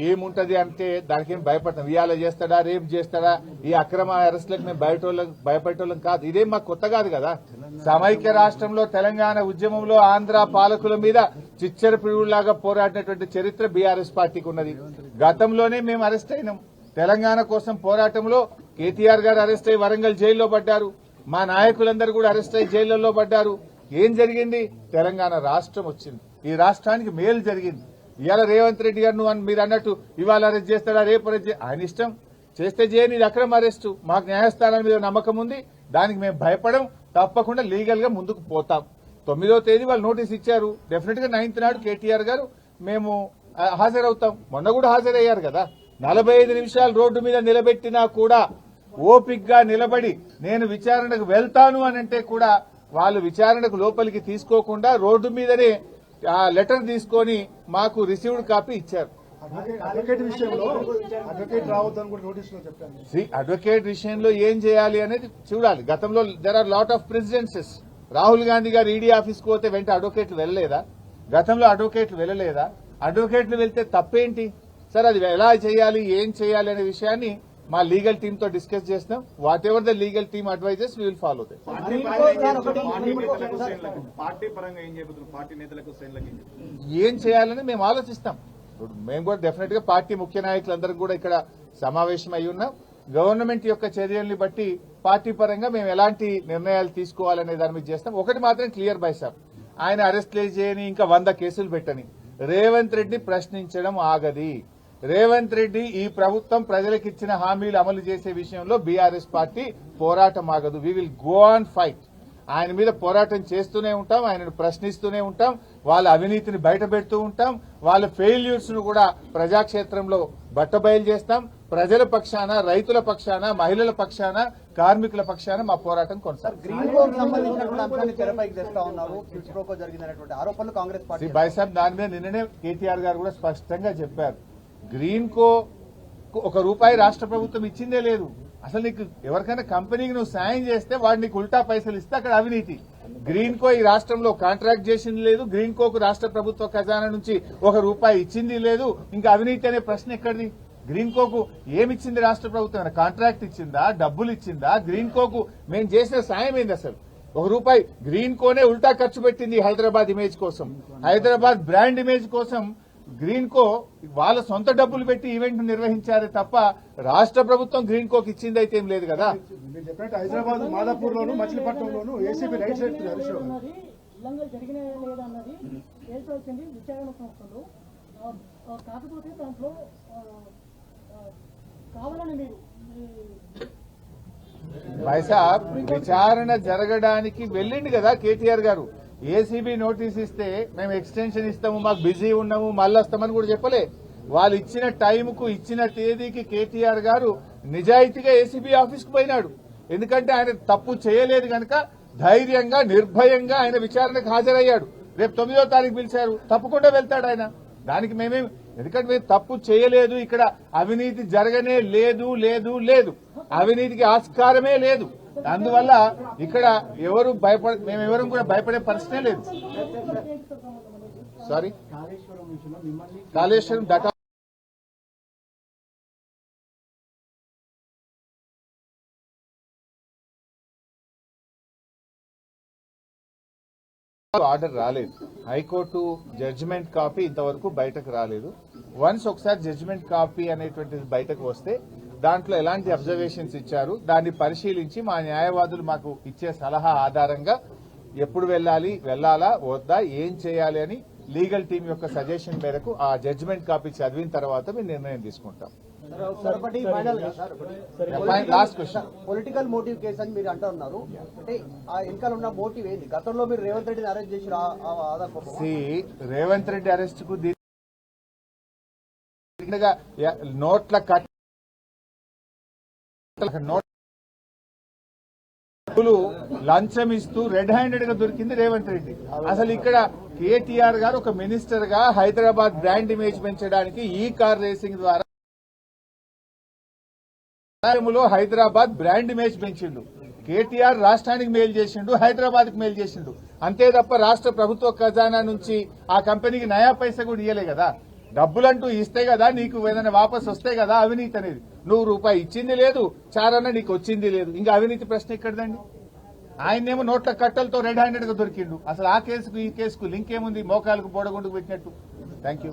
ఏముంటది అంటే దానికి ఏం భయపడతాం. ఇవాళ చేస్తాడా, రేపు చేస్తాడా, ఈ అక్రమ అరెస్టులకు మేము భయపడేటోళ్ళం కాదు. ఇదేం మాకు కొత్త కాదు కదా. సమైక్య రాష్ట్రంలో తెలంగాణ ఉద్యమంలో ఆంధ్ర పాలకుల మీద చిచ్చర పిడుగులాగా పోరాడినటువంటి చరిత్ర బీఆర్ఎస్ పార్టీకి ఉన్నది. గతంలోనే మేము అరెస్ట్ అయినాం. తెలంగాణ కోసం పోరాటంలో కేటీఆర్ గారు అరెస్ట్ అయ్యి వరంగల్ జైల్లో పడ్డారు. మా నాయకులందరూ కూడా అరెస్ట్ అయ్యి జైళ్లలో పడ్డారు. ఏం జరిగింది? తెలంగాణ రాష్ట్రం వచ్చింది. ఈ రాష్ట్రానికి మేలు జరిగింది. ఇవాళ రేవంత్ రెడ్డి గారు మీరు అన్నట్టు ఇవాళ అరెస్ట్ చేస్తాడా, రేపు అరెస్ట్ ఆయన ఇష్టం, చేస్తే చేయని. ఇది అక్రమ అరెస్టు. మాకు న్యాయస్థానం మీద నమ్మకం ఉంది. దానికి మేము భయపడం. తప్పకుండా లీగల్ గా ముందుకు పోతాం. 9వ తేదీ వాళ్ళు నోటీస్ ఇచ్చారు. డెఫినెట్ గా 9th నాడు కేటీఆర్ గారు మేము హాజరవుతాం. మొన్న కూడా హాజరయ్యారు కదా. 45 నిమిషాలు రోడ్డు మీద నిలబెట్టినా కూడా ఓపిక్ గా నిలబడి నేను విచారణకు వెళ్తాను అని అంటే కూడా వాళ్ళు విచారణకు లోపలికి తీసుకోకుండా రోడ్డు మీదనే లెటర్ తీసుకొని మాకు రిసీవ్డ్ కాపీ ఇచ్చారు. అడ్వకేట్ విషయంలో ఏం చేయాలి అనేది చూడాలి. గతంలో there are lot of precedents. Rahul Gandhi గారు ఈడీ ఆఫీస్కి పోతే వెంట అడ్వకేట్లు వెళ్ళలేదా? గతంలో అడ్వకేట్లు వెళ్ళలేదా? అడ్వకేట్లు వెళ్తే తప్పేంటి సార్? అది ఎలా చేయాలి, ఏం చేయాలి అనే విషయాన్ని మా లీగల్ టీమ్ తో డిస్కస్ చేస్తాం. Whatever the legal team advises we will follow that. ఏం చేయాలని మేము ఆలోచిస్తాం. మేము కూడా డెఫినెట్ గా పార్టీ ముఖ్య నాయకులందరూ కూడా ఇక్కడ సమావేశం అయి ఉన్నాం. గవర్నమెంట్ యొక్క చర్యల్ని బట్టి పార్టీ పరంగా మేము ఎలాంటి నిర్ణయాలు తీసుకోవాలనే దాని మీద చేస్తాం. ఒకటి మాత్రం క్లియర్ బై సార్, ఆయన అరెస్ట్ చేయని ఇంకా 100 కేసులు పెట్టని రేవంత్ రెడ్డి ప్రశ్నించడం ఆగది. రేవంత్ రెడ్డి ఈ ప్రభుత్వం ప్రజలకు ఇచ్చిన హామీలు అమలు చేసే విషయంలో బీఆర్ఎస్ పార్టీ పోరాటం ఆగదు. We will go on fight. ఆయన మీద పోరాటం చేస్తూనే ఉంటాం. ఆయనను ప్రశ్నిస్తూనే ఉంటాం. వాళ్ళ అవినీతిని బయటపెడుతూ ఉంటాం. వాళ్ళ ఫెయిల్యూర్స్ ను కూడా ప్రజాక్షేత్రంలో బట్టబయలు చేస్తాం. ప్రజల పక్షాన, రైతుల పక్షాన, మహిళల పక్షాన, కార్మికుల పక్షాన మా పోరాటం కొనసాగుతుంది. బైసాబ్ దాని మీద నిన్ననే కేటీఆర్ గారు కూడా స్పష్టంగా చెప్పారు. గ్రీన్ కో ₹1 రాష్ట్ర ప్రభుత్వం ఇచ్చిందే లేదు. అసలు నీకు ఎవరికైనా కంపెనీకి నువ్వు సాయం చేస్తే వాడు నీకు ఉల్టా పైసలు ఇస్తే అక్కడ అవినీతి. గ్రీన్ కో ఈ రాష్ట్రంలో కాంట్రాక్ట్ చేసింది లేదు. గ్రీన్ కోకు రాష్ట్ర ప్రభుత్వ ఖజానా నుంచి ₹1 ఇచ్చింది లేదు. ఇంకా అవినీతి అనే ప్రశ్న ఎక్కడిది? గ్రీన్ కోకు ఏమిచ్చింది రాష్ట్ర ప్రభుత్వం? కాంట్రాక్ట్ ఇచ్చిందా, డబ్బులు ఇచ్చిందా? గ్రీన్ కోకు మేము చేసిన సాయం ఏంది? అసలు ₹1 గ్రీన్ కోనే ఉల్టా ఖర్చు పెట్టింది హైదరాబాద్ ఇమేజ్ కోసం, హైదరాబాద్ బ్రాండ్ ఇమేజ్ కోసం. గ్రీన్ కో వాళ్ళ సొంత డబ్బులు పెట్టి ఈవెంట్ నిర్వహించారే తప్ప రాష్ట్ర ప్రభుత్వం గ్రీన్ కోకి ఇచ్చింది అయితే ఏం లేదు కదా. హైదరాబాద్ మాదాపూర్ లోను, మచిలీపట్నంలోను ఏసీబీ రైట్ సైడ్ కాకపోతే దాంట్లో కావాలని వైసాబ్ విచారణ జరగడానికి వెళ్ళింది కదా కేటీఆర్ గారు. ఏసీబీ నోటీస్ ఇస్తే మేము ఎక్స్టెన్షన్ ఇస్తాము, మాకు బిజీ ఉన్నాము, మళ్ళీ వస్తామని కూడా చెప్పలే. వాళ్ళు ఇచ్చిన టైంకు, ఇచ్చిన తేదీకి కేటీఆర్ గారు నిజాయితీగా ఏసీబీ ఆఫీస్కు పోయినాడు. ఎందుకంటే ఆయన తప్పు చేయలేదు కనుక ధైర్యంగా, నిర్భయంగా ఆయన విచారణకు హాజరయ్యాడు. రేపు 9వ తారీఖు పిలిచారు, తప్పకుండా వెళ్తాడు ఆయన. దానికి మేమేం, ఎందుకంటే మేము తప్పు చేయలేదు, ఇక్కడ అవినీతి జరగనే లేదు, లేదు లేదు, అవినీతికి ఆస్కారమే లేదు. అందువల్ల ఇక్కడ మేమెవరం కూడా భయపడే పరిస్థితే లేదు. సారీ, కాళేశ్వరం డటా ఆర్డర్ రాలేదు. హైకోర్టు జడ్జిమెంట్ కాపీ ఇంతవరకు బయటకు రాలేదు. వన్స్ ఒకసారి జడ్జిమెంట్ కాపీ అనేటువంటిది బయటకు వస్తే దాంట్లో ఎలాంటి అబ్జర్వేషన్స్ ఇచ్చారు దాన్ని పరిశీలించి మా న్యాయవాదులు మాకు ఇచ్చే సలహా ఆధారంగా ఎప్పుడు వెళ్లాలా వద్దా, ఏం చేయాలి అని లీగల్ టీం యొక్క సజెషన్ మేరకు ఆ జడ్జిమెంట్ కాపీ చదివిన తర్వాత మేము నిర్ణయం తీసుకుంటాం. Last question, political motive case అని మీరు అంటున్నారు. అంటే ఆ వెనకాల ఉన్న మోటివ్ ఏంది? గతంలో మీరు రేవంత్ రెడ్డిని అరెస్ట్ చేసి రేవంత్ రెడ్డి అరెస్ట్ కు నోట్ల లంచం ఇస్తూ రెడ్ హ్యాండెడ్ గా దొరికింది రేవంత్ రెడ్డి. అసలు ఇక్కడ కేటీఆర్ గారు ఒక మినిస్టర్ గా హైదరాబాద్ బ్రాండ్ ఇమేజ్ పెంచడానికి ఈ కార్ రేసింగ్ ద్వారా హైదరాబాద్ బ్రాండ్ ఇమేజ్ పెంచిండు. కేటీఆర్ రాష్ట్రానికి మేలు చేసిండు, హైదరాబాద్ కు మేలు చేసిండు. అంతే తప్ప రాష్ట్ర ప్రభుత్వ ఖజానా నుంచి ఆ కంపెనీకి నయా పైసా కూడా ఇయ్యలే కదా. డబ్బులంటూ ఇస్తే కదా నీకు ఏదైనా వాపసు వస్తే కదా అవినీతి అనేది. నువ్వు రూపాయి ఇచ్చింది లేదు, చారన్న నీకు వచ్చింది లేదు, ఇంకా అవినీతి ప్రశ్న ఎక్కడదండి? ఆయన్నేమో నోట్ల కట్టలతో రెడ్ హ్యాండెడ్ గా దొరికిండు. అసలు ఆ కేసుకు ఈ కేసుకు లింక్ ఏముంది? మోకాలకు బోడగుండుకు పెట్టినట్టు. Thank you.